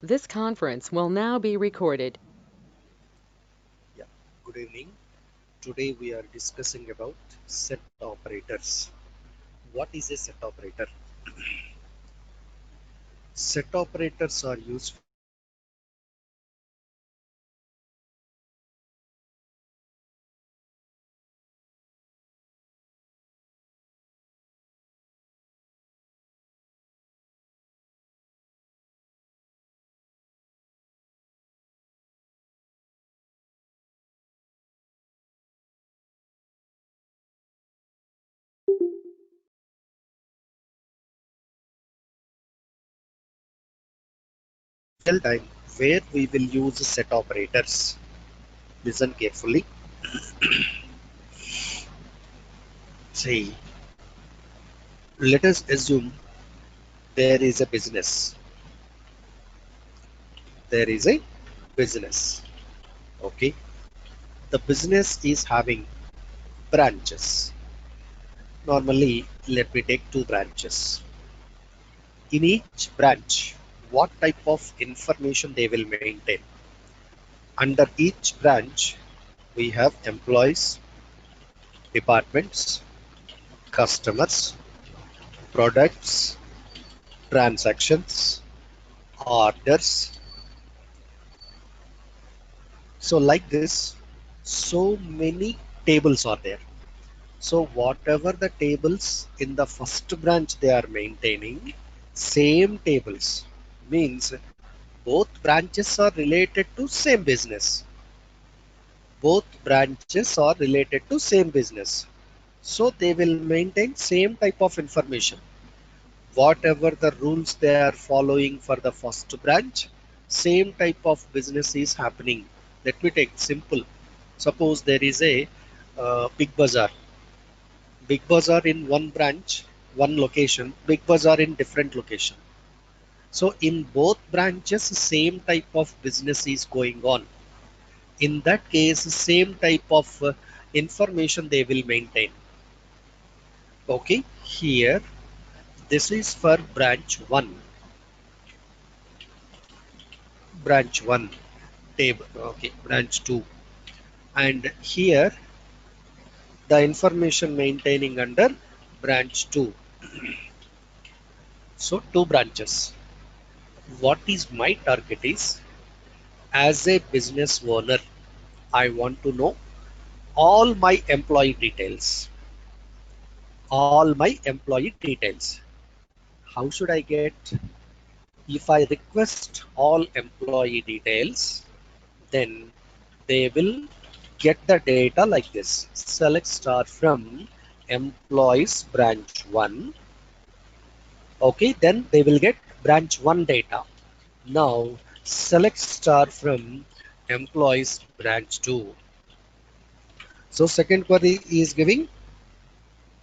This conference will now be recorded. Yeah, good evening. Today we are discussing about set operators. What is a set operator? Set operators are used for calculating multiple operations at the same time. Real time where we will use set operators. Listen carefully. See, let us assume there is a business. There is a business. Okay. The business is having branches. Normally, let me take two branches. In each branch, what type of information they will maintain? Under each branch, we have employees, departments, customers, products, transactions, orders. So like this, so many tables are there. So whatever the tables in the first branch they are maintaining, same tables means both branches are related to same business. Both branches are related to same business. So they will maintain same type of information. Whatever the rules they are following for the first branch, same type of business is happening. Let me take simple. Suppose there is a big bazaar. Big bazaar in one branch, one location. Big bazaar in different location. So in both branches, same type of business is going on. In that case, same type of information they will maintain. Okay, here this is for branch 1, branch 1 table. Okay, branch 2, and here the information maintaining under branch 2. So two branches. What is my target is, as a business owner, I want to know all my employee details. All my employee details. How should I get? If I request all employee details, then they will get the data like this. Select star from employees branch 1. Okay, then they will get branch 1 data. Now select star from employees branch 2. So second query is giving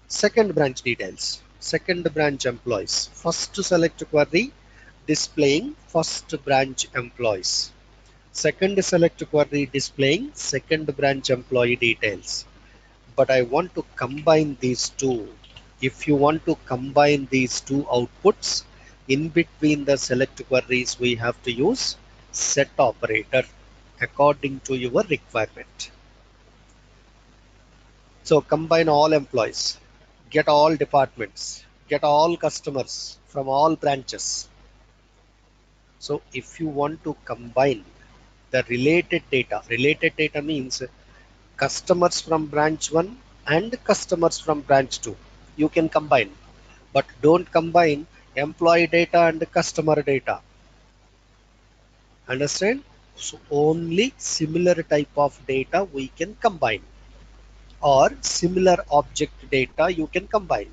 second branch details, second branch employees. First select query displaying first branch employees. Second select query displaying second branch employee details. But I want to combine these two. If you want to combine these two outputs, in between the select queries, we have to use set operator according to your requirement. So combine all employees, get all departments, get all customers from all branches. So if you want to combine the related data means customers from branch 1 and customers from branch 2. You can combine, but don't combine employee data and customer data. Understand? So only similar type of data we can combine, or similar object data you can combine,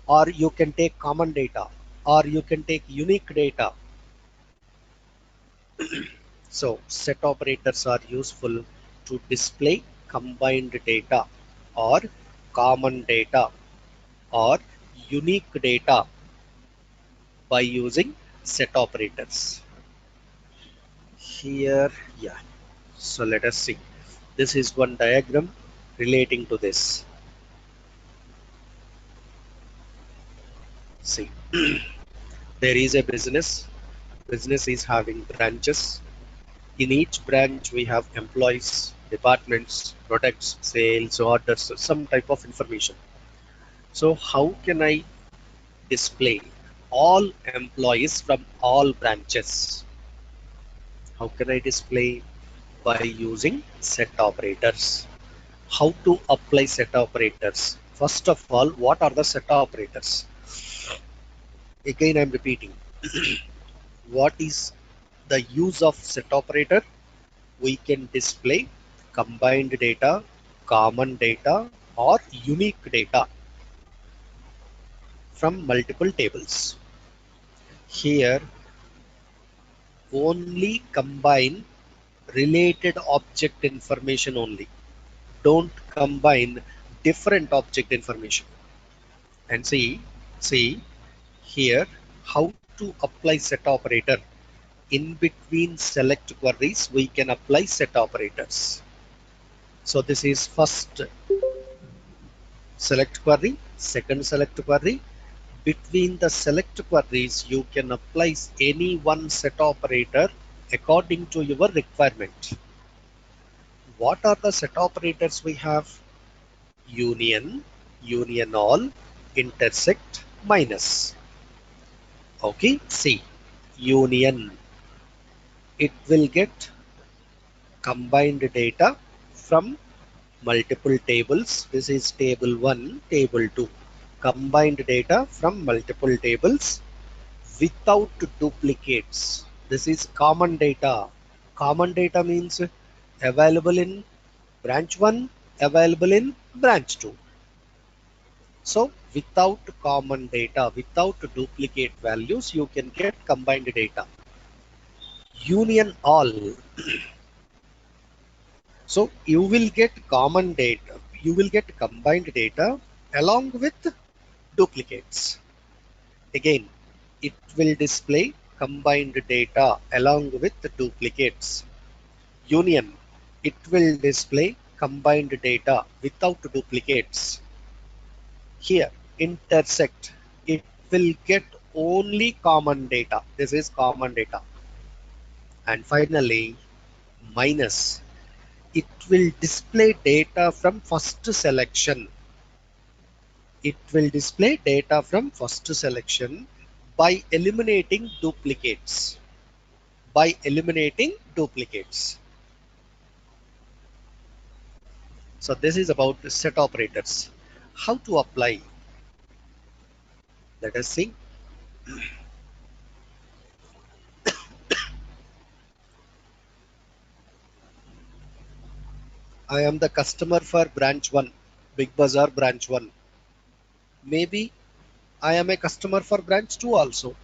or you can take common data, or you can take unique data. So set operators are useful to display combined data, or common data, or unique data by using set operators. Here, yeah. So let us see. This is one diagram relating to this. See, there is a business. business is having branches. In each branch, we have employees, departments, products, sales, orders, some type of information. So how can I display all employees from all branches? How can I display? By using set operators. How to apply set operators? First of all, what are the set operators? Again, I'm repeating. What is the use of set operator? We can display combined data, common data, or unique data from multiple tables. Here, only combine related object information only. Don't combine different object information. And see here how to apply set operator. In between select queries, we can apply set operators. So this is first select query, second select query. Between the select queries, you can apply any one set operator according to your requirement. What are the set operators we have? Union, union all, intersect, minus. Okay, see, union, it will get combined data from multiple tables. This is table 1, table 2. Combined data from multiple tables without duplicates. This is common data. Common data means available in branch 1, available in branch 2. So without common data, without duplicate values, you can get combined data. Union all. So you will get common data, you will get combined data along with duplicates. Again, it will display combined data along with duplicates. Union, it will display combined data without duplicates. Here, intersect, it will get only common data. This is common data. And finally, minus, it will display data from first selection. It will display data from first selection by eliminating duplicates. By eliminating duplicates. So this is about the set operators. How to apply? Let us see. I am the customer for branch 1, Big Bazaar branch 1. Maybe I am a customer for branch 2 also.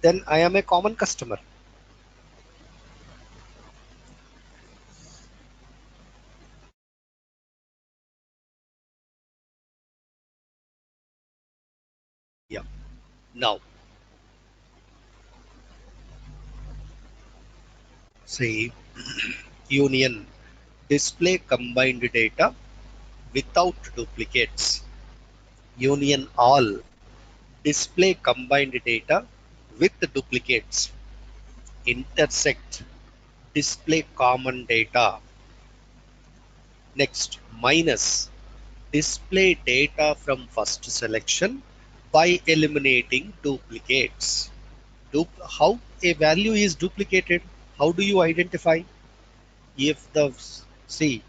Then I am a common customer. Yeah. Now, say union, display combined data without duplicates. Union all, display combined data with duplicates. Intersect, display common data. Next, minus, display data from first selection by eliminating duplicates. How a value is duplicated? How do you identify? If the see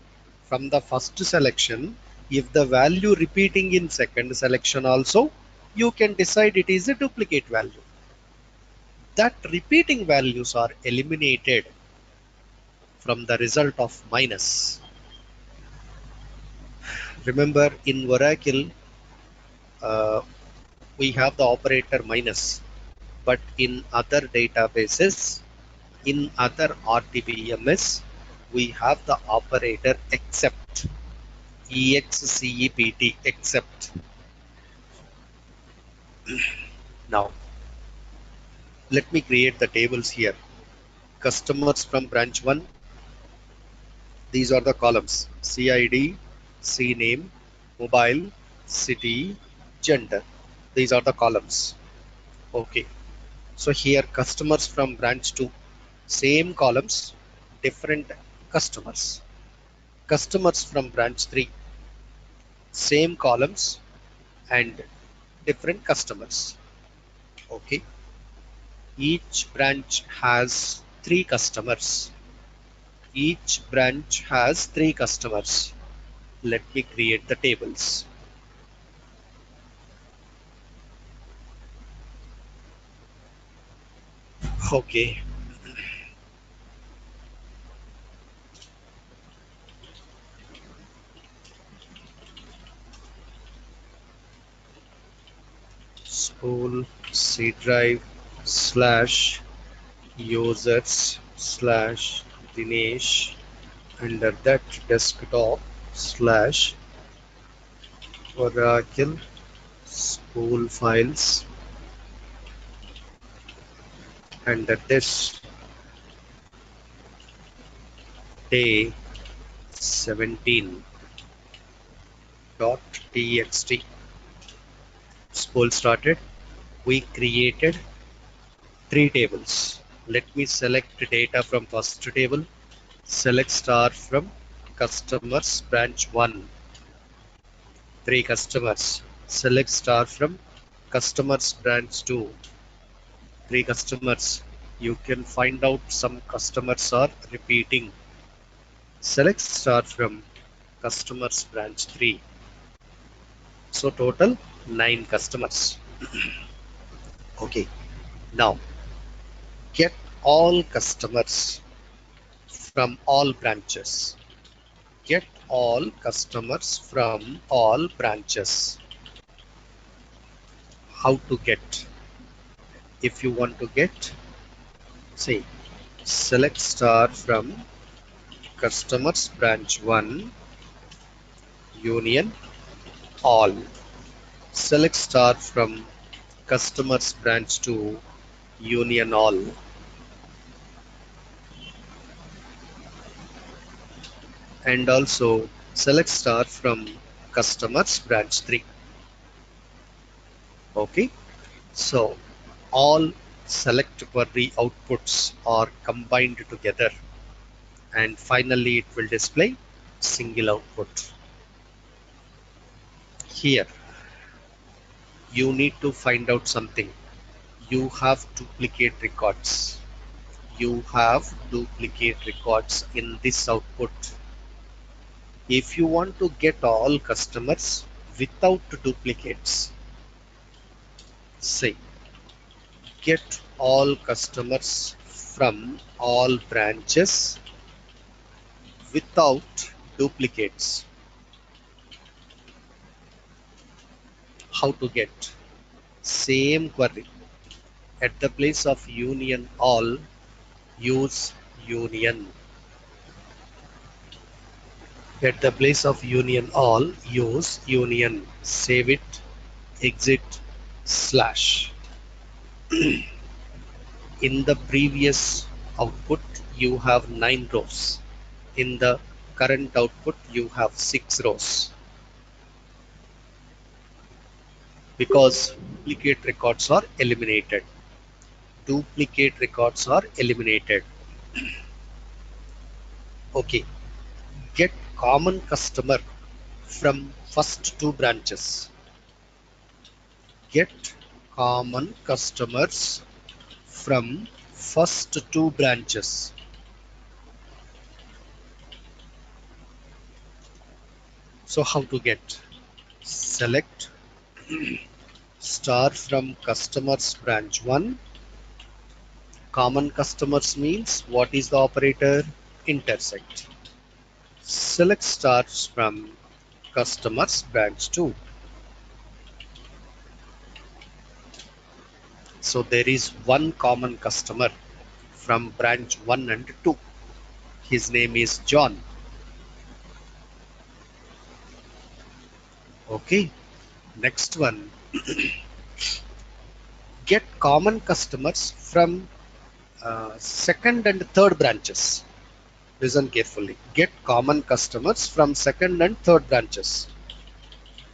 from the first selection, if the value repeating in second selection also, you can decide it is a duplicate value. That repeating values are eliminated from the result of minus. Remember in Oracle, uh, we have the operator minus, but in other databases, in other RDBMS, we have the operator except, EXCEPT, except. Now, let me create the tables here. Customers from branch 1, these are the columns: CID, CNAME, mobile, city, gender. These are the columns. Okay. So here customers from branch 2, same columns, different customers. Customers from branch 3, same columns and different customers. Okay. Each branch has 3 customers. Each branch has 3 customers. Let me create the tables. Okay. Spool C drive slash users slash Dinesh, under that desktop slash Oracle spool files, under this day 17.txt. Spool started. We created 3 tables. Let me select data from first table. Select star from customers branch 1, 3 customers. Select star from customers branch 2, 3 customers. You can find out some customers are repeating. Select star from customers branch 3. So total 9 customers. Okay. Now get all customers from all branches. Get all customers from all branches. How to get? If you want to get, say, select star from customers branch 1 union all. Select star from customers branch 2 union all. And also select star from customers branch 3. Okay. So all select query outputs are combined together, and finally it will display single output. Here you need to find out something. You have duplicate records. You have duplicate records in this output. If you want to get all customers without duplicates, say get all customers from all branches without duplicates. How to get? Same query. At the place of union all, use union. At the place of union all, use union. Save it, exit, slash. In the previous output, you have 9 rows. In the current output, you have 6 rows. Because duplicate records are eliminated. Duplicate records are eliminated. Okay. Get common customer from first 2 branches. Get common customers from first 2 branches. So how to get? Select star from customers branch 1. Common customers means what is the operator? Intersect. Select stars from customers branch 2. So there is one common customer from branch 1 and 2. His name is John. Okay. Next one. Get common customers from second and third branches. Listen carefully. Get common customers from second and third branches.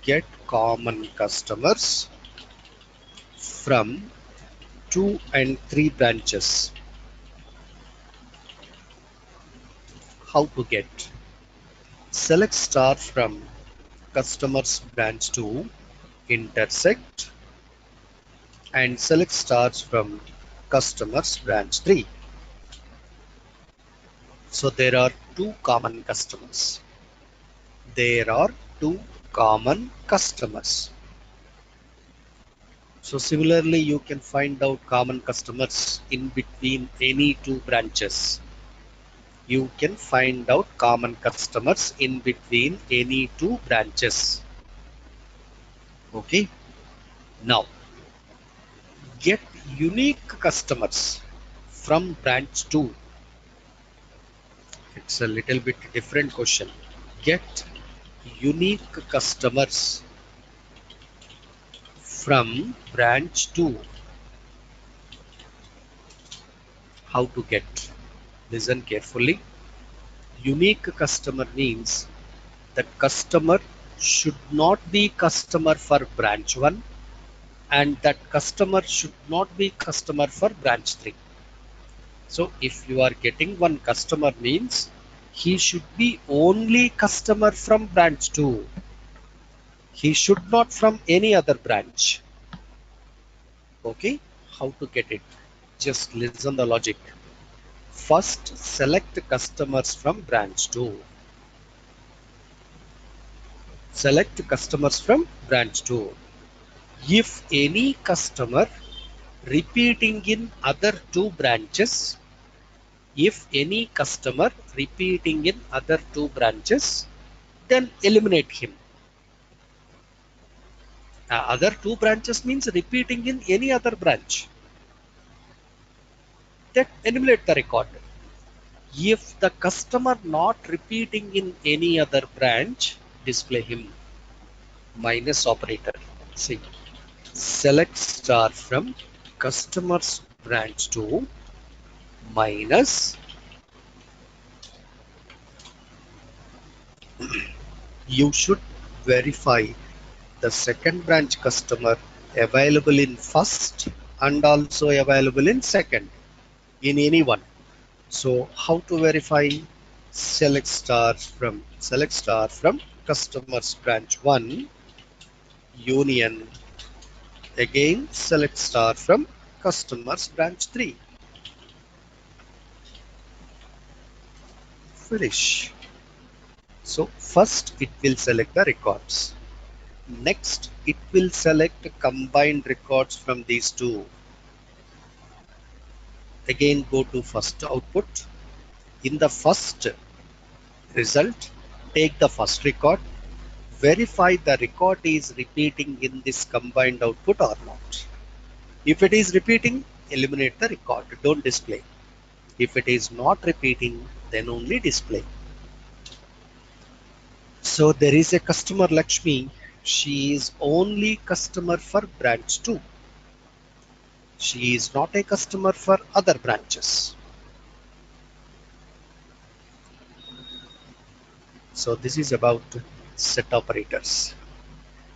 Get common customers from 2 and 3 branches. How to get? Select star from customers branch 2 intersect and select stars from customers branch 3. So there are two common customers. There are two common customers. So similarly, you can find out common customers in between any two branches. You can find out common customers in between any two branches. Okay. Now, get unique customers from branch 2. It's a little bit different question. Get unique customers from branch 2. How to get? Listen carefully. Unique customer means the customer should not be customer for branch 1 and that customer should not be customer for branch 3. So if you are getting one customer means he should be only customer from branch 2. He should not from any other branch. Okay, how to get it? Just listen the logic. First, select customers from branch 2. Select customers from branch 2. If any customer repeating in other two branches, then eliminate him. Other two branches means repeating in any other branch. Then eliminate the record. If the customer not repeating in any other branch, display him. Minus operator. See, select star from customers branch 2 minus you should verify the second branch customer available in first and also available in second in any one. So how to verify? Select star from customers branch 1 union, again select star from customers branch 3. Finish. So first it will select the records. Next it will select combined records from these two. Again go to first output. In the first result, take the first record. Verify the record is repeating in this combined output or not. If it is repeating, eliminate the record, don't display. If it is not repeating, then only display. So there is a customer Lakshmi. She is only customer for branch 2. She is not a customer for other branches. So this is about set operators.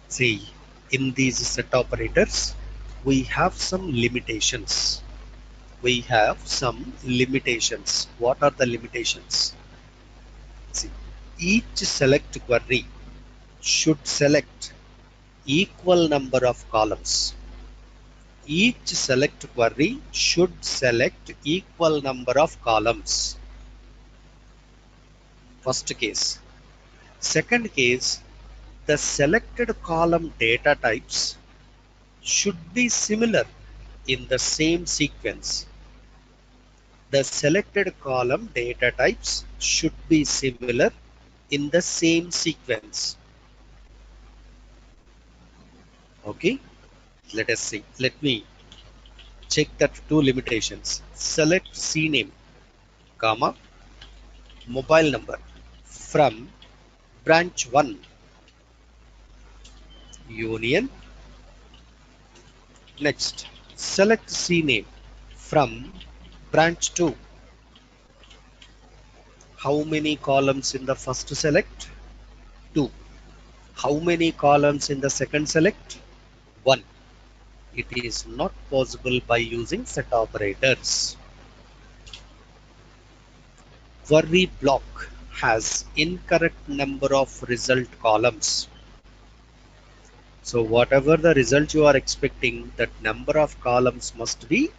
See, in these set operators, we have some limitations. What are the limitations? See, each select query should select equal number of columns. Each select query should select equal number of columns. First case. Second case, the selected column data types should be similar in the same sequence. The selected column data types should be similar in the same sequence. Okay, let us see. Let me check that two limitations. Select CNAME, comma, mobile number from branch 1 union. Next, select CNAME from branch 2. How many columns in the first select? 2. How many columns in the second select? 1. It is not possible by using set operators. Query block has incorrect number of result columns. So whatever the result you are expecting, that number of columns must be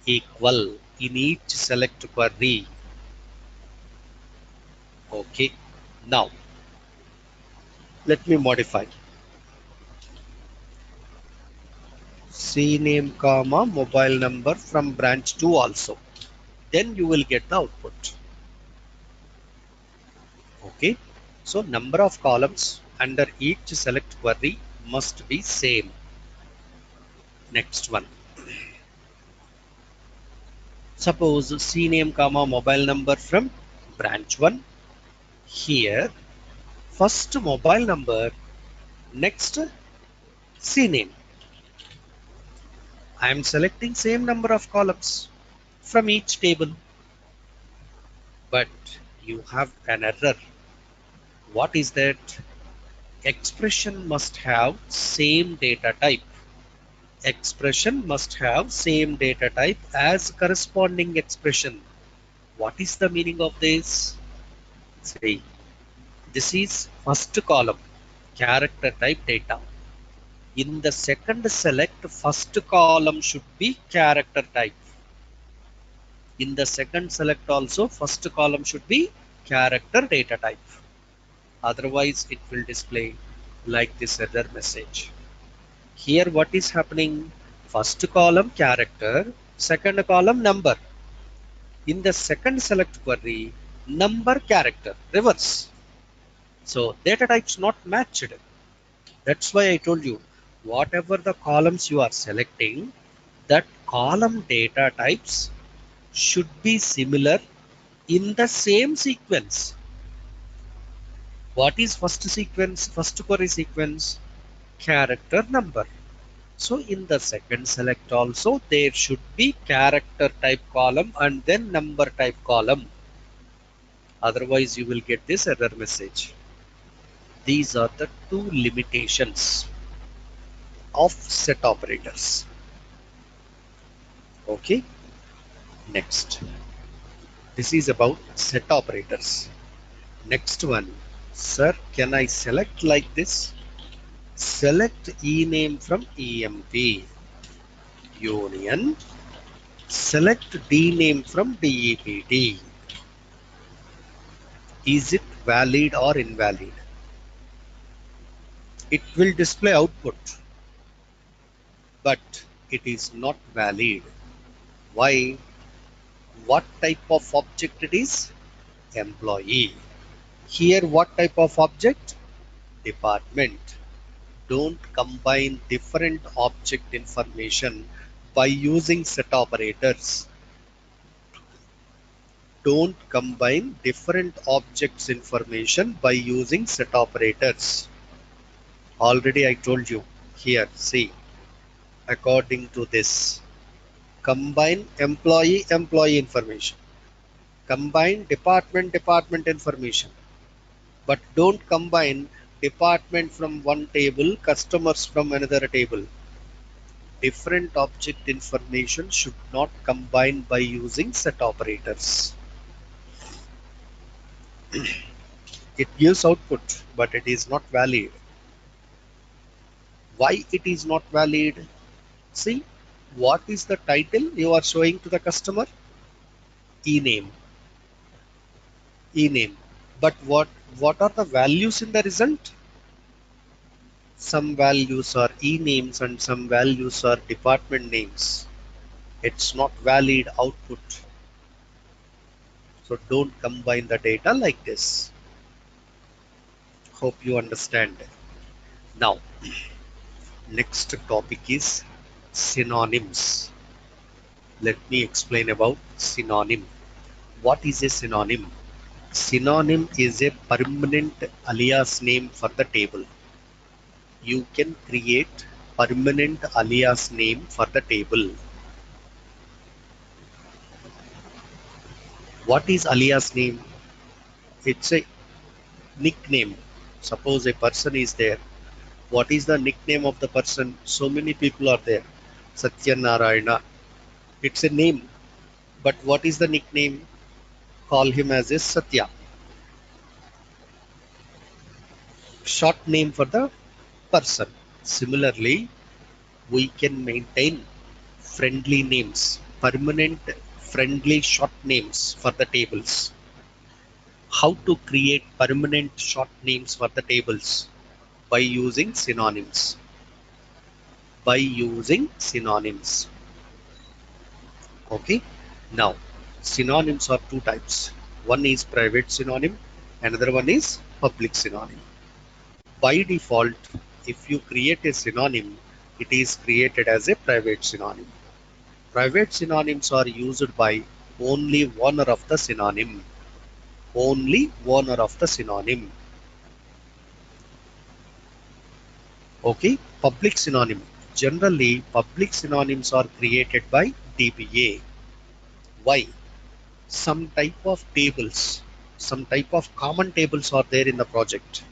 equal in each select query. Okay. Now let me modify CNAME comma mobile number from branch 2 also. Then you will get the output. Okay. So number of columns under each select query must be same. Next one. Suppose CNAME comma mobile number from branch 1. Here first mobile number, next CNAME. I am selecting same number of columns from each table, but you have an error. What is that? Expression must have same data type. Expression must have same data type as corresponding expression. What is the meaning of this? See, this is first column, character type data. In the second select, first column should be character type. In the second select also, first column should be character data type. Otherwise, it will display like this error message. Here what is happening? First column character, second column number. In the second select query, number character, reverse. So data types not matched. That's why I told you, whatever the columns you are selecting, that column data types should be similar in the same sequence. What is first sequence? First query sequence? Character number. So in the second select also there should be character type column and then number type column. Otherwise you will get this error message. These are the two limitations of set operators. Okay. Next. This is about set operators. Next one. Sir, can I select like this? Select ename from EMP. Union. Select dname from DEPT. Is it valid or invalid? It will display output, but it is not valid. Why? What type of object it is? Employee. Here what type of object? Department. Don't combine different object information by using set operators. Don't combine different objects information by using set operators. Already I told you here, see, according to this, combine employee information, combine department information, but don't combine department from one table, customers from another table. Different object information should not combine by using set operators. It gives output, but it is not valid. Why it is not valid? See, what is the title you are showing to the customer? E-name. E-name. But what are the values in the result? Some values are e-names and some values are department names. It's not valid output. So don't combine the data like this. Hope you understand. Now, next topic is synonyms. Let me explain about synonym. What is a synonym? Synonym is a permanent alias name for the table. You can create permanent alias name for the table. What is alias name? It's a nickname. Suppose a person is there. What is the nickname of the person? So many people are there. Satyanarayana. It's a name, but what is the nickname? Call him as a Satya. Short name for the person. Similarly, we can maintain friendly names, permanent friendly short names for the tables. How to create permanent short names for the tables? By using synonyms. By using synonyms. Okay. Now, synonyms are two types. One is private synonym, another one is public synonym. By default, if you create a synonym, it is created as a private synonym. Private synonyms are used by only owner of the synonym. Only owner of the synonym. Okay, public synonym. Generally, public synonyms are created by DBA. Why? Some type of tables, some type of common tables are there in the project.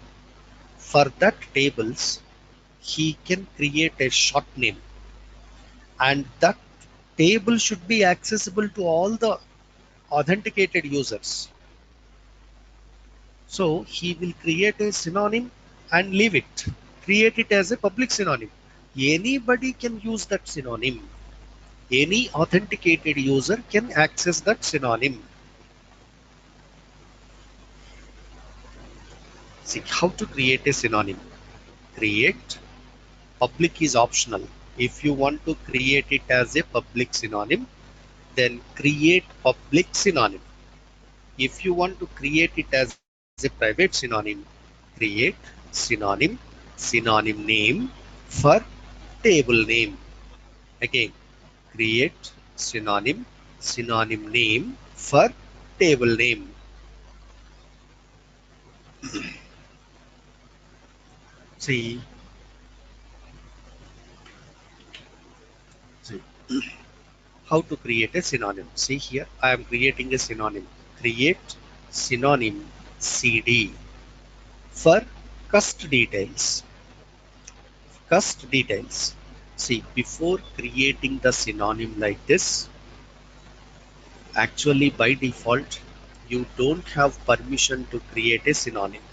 For that tables, he can create a short name, and that table should be accessible to all the authenticated users. So he will create a synonym and leave it. Create it as a public synonym. Anybody can use that synonym. Any authenticated user can access that synonym. See how to create a synonym. Create. Public is optional. If you want to create it as a public synonym, then create public synonym. If you want to create it as a private synonym, create synonym, synonym name for table name. Again, create synonym, synonym name for table name. See, see how to create a synonym. See here, I am creating a synonym. Create synonym CD for cust details. Cust details. See, before creating the synonym like this, actually by default, you don't have permission to create a synonym.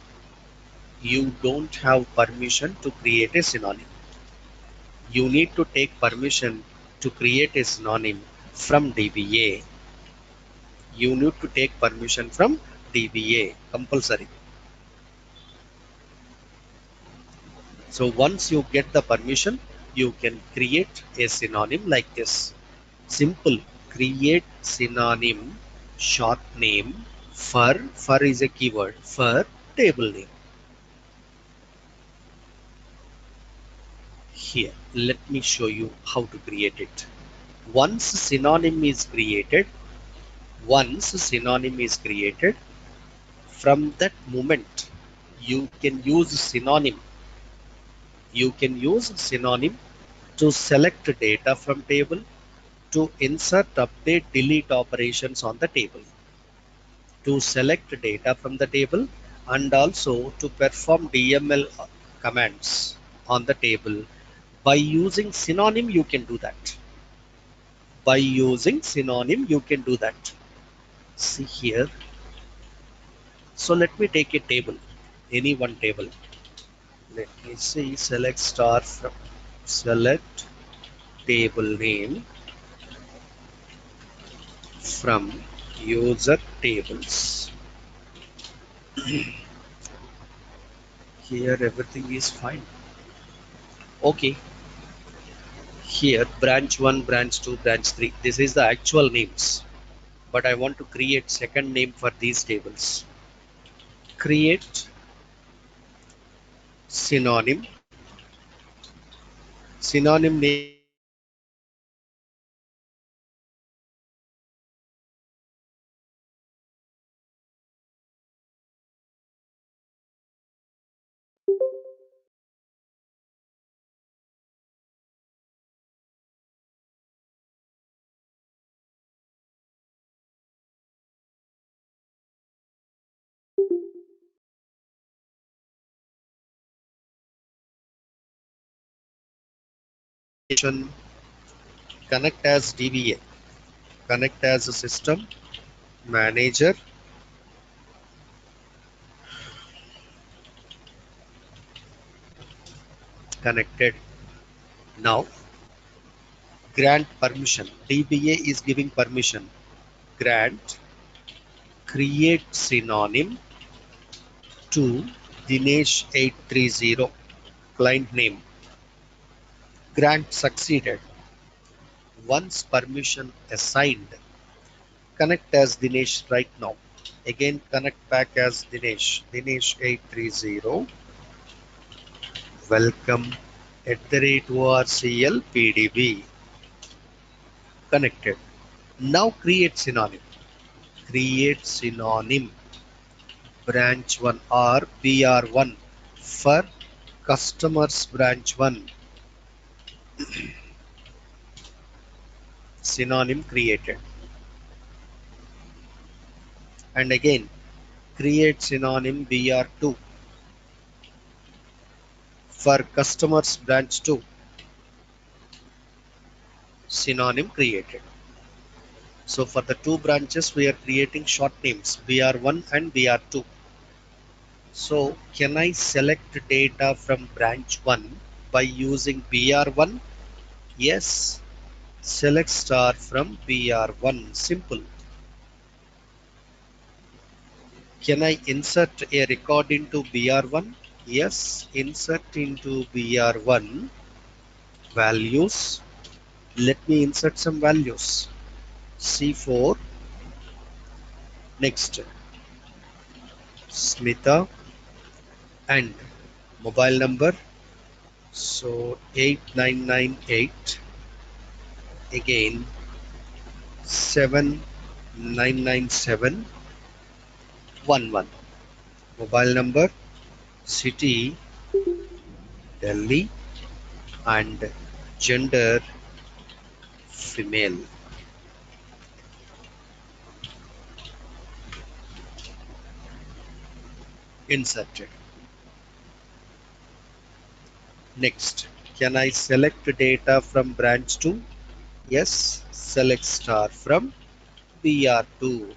You don't have permission to create a synonym. You need to take permission to create a synonym from DBA. You need to take permission from DBA compulsory. So once you get the permission, you can create a synonym like this. Simple. Create synonym short name for is a keyword for table name. Here, let me show you how to create it. Once synonym is created, once synonym is created, from that moment you can use synonym. You can use synonym to select data from table, to insert, update, delete operations on the table, to select data from the table, and also to perform DML commands on the table. By using synonym, you can do that. By using synonym, you can do that. See here. So let me take a table, any one table. Let me see, select star from, select table name from user tables. Here everything is fine. Okay, here branch 1, branch 2, branch 3. This is the actual names. But I want to create second name for these tables. Create synonym. Synonym name Connect as DBA, connect as a system manager, connected. Now grant permission. DBA is giving permission. Grant create synonym to Dinesh 830, client name. Grant succeeded. Once permission assigned, connect as Dinesh right now. Again connect back as Dinesh. Dinesh 830, welcome @ORCL PDB. Connected. Now create synonym. Create synonym branch 1 or BR1 for customers branch 1. Synonym created. And again create synonym BR2 for customers branch 2. Synonym created. So for the two branches we are creating short names BR1 and BR2. So can I select data from branch 1 by using BR1? Yes. Select star from BR1. Simple. Can I insert a record into BR1? Yes. Insert into BR1 values. Let me insert some values. C4. Next. Smita and mobile number. So 8998. Again 799711. Mobile number, city Delhi, and gender female. Inserted. Next, can I select data from branch 2? Yes. Select star from BR2.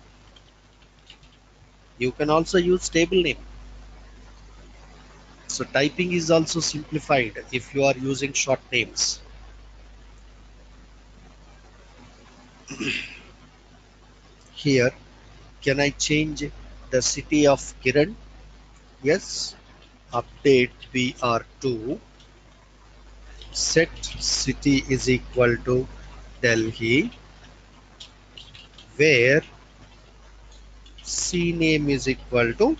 You can also use table name. So typing is also simplified if you are using short names. Here, can I change the city of Kiran? Yes. Update BR2. Set city is equal to Delhi, where C name is equal to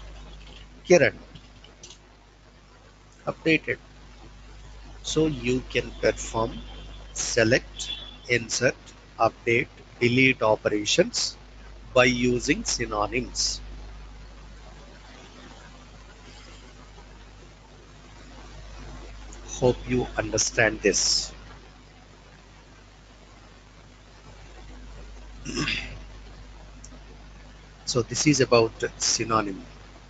Kiran. Updated. So you can perform select, insert, update, delete operations by using synonyms. Hope you understand this. So this is about synonym.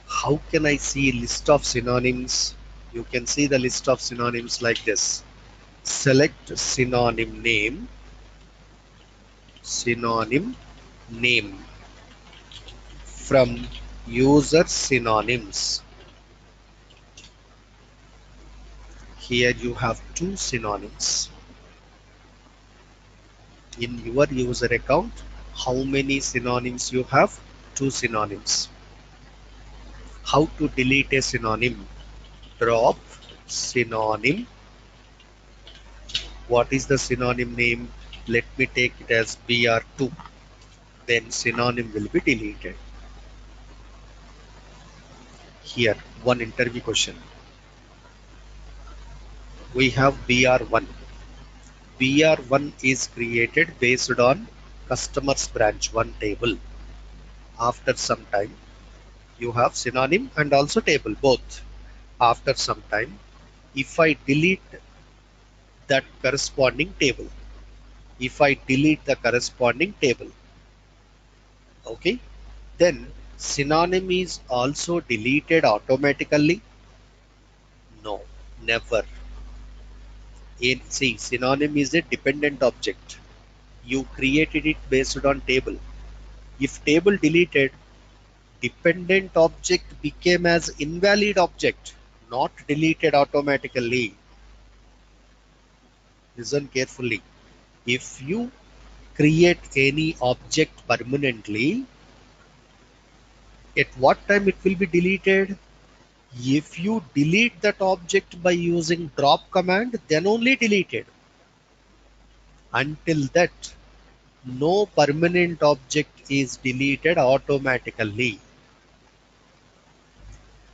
How can I see list of synonyms? You can see the list of synonyms like this. Select synonym name, synonym name from user synonyms. Here you have two synonyms. In your user account, how many synonyms you have? Two synonyms. How to delete a synonym? Drop synonym. What is the synonym name? Let me take it as BR2. Then synonym will be deleted. Here, one interview question. We have BR1. BR1 is created based on customers branch 1 table. After some time, you have synonym and also table both. After some time, if I delete that corresponding table, okay, then synonym is also deleted automatically. No, never. See, synonym is a dependent object. You created it based on table. If table deleted, dependent object became as invalid object, not deleted automatically. Listen carefully. If you create any object permanently, at what time it will be deleted? If you delete that object by using drop command, then only deleted. Until that, no permanent object is deleted automatically.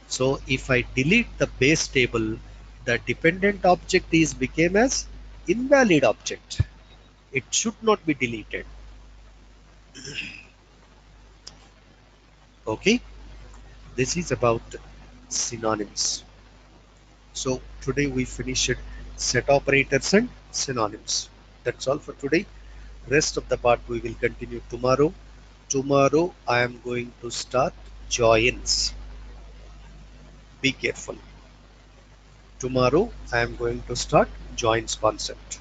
So if I delete the base table, the dependent object is became as invalid object. It should not be deleted. Okay, this is about synonyms. So today we finished set operators and synonyms. That's all for today. Rest of the part we will continue tomorrow. Tomorrow I am going to start joins. Be careful. Tomorrow I am going to start joins concept.